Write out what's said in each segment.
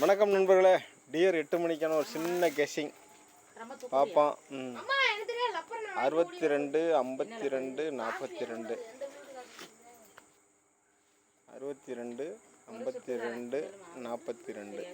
வணக்கம் நண்பர்களே. டியர் 8 மணிக்கான ஒரு சின்ன கெஸ்ஸிங் பார்ப்போம். 62 52 42 62 52 42 73 63 53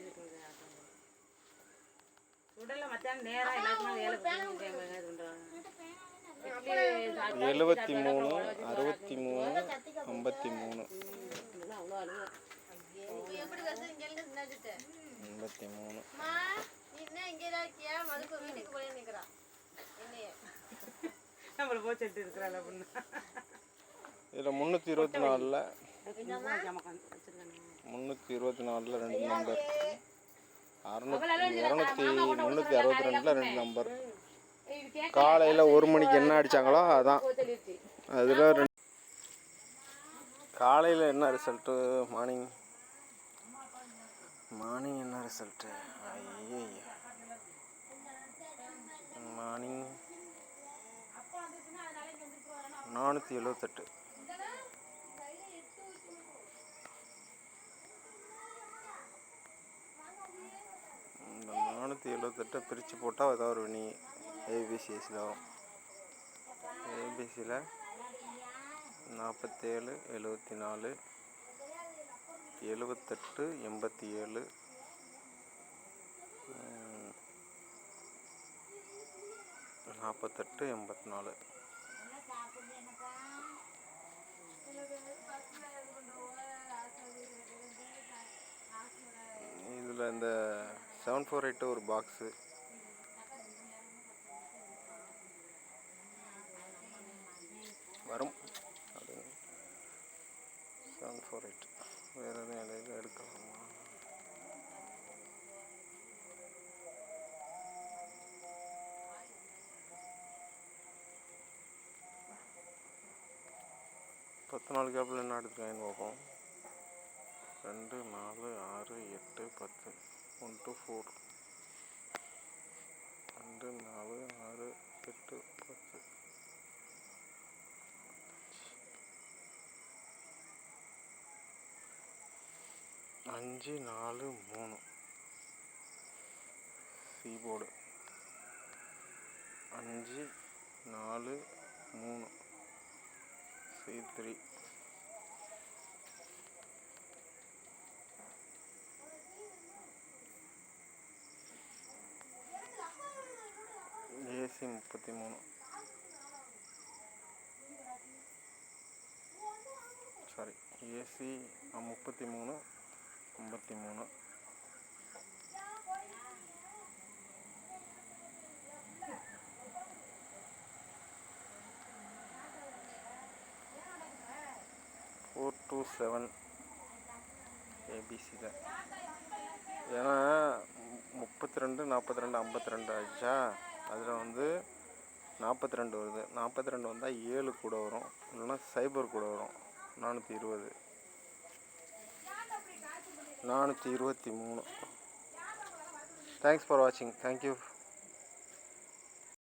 இதில் 324 2 நம்பர் 362 2 நம்பர். காலையில் 1 மணிக்கு என்ன அடித்தாங்களோ அதான். அதில் காலையில் என்ன ரிசல்ட்டு? மார்னிங் என்ன ரிசல்ட்டு? ஐயோ, மார்னிங் 478. இந்த 478 பிரித்து போட்டால் ஏதாவது ஒரு வினி ஏபிசிஎஸ்சில் வரும். ஏபிசியில் 47 74 78 87 48 84. இதில் இந்த 748 ஒரு பாக்ஸு, வரும். அது 748 வேறு எதுவும் இடையில எடுக்கலாமா? பத்து நாள் கேப்பில் என்ன எடுத்துக்காங்கன்னு பார்ப்போம். 2 4 6 8 10 1 to 4 2 4 6 8 10 5 4 3 C board 5 4 3 C3 AC 33 sorry AC 33 53 4 to 7 ஏபிசியில். ஏன்னா 32 42 52 ஆச்சா, அதில் வந்து 42 வருது. 42 வந்தால் 7 கூட வரும், இல்லைன்னா சைபர் கூட வரும். 420 423. தேங்க்ஸ் ஃபார் வாட்சிங். தேங்க்யூ.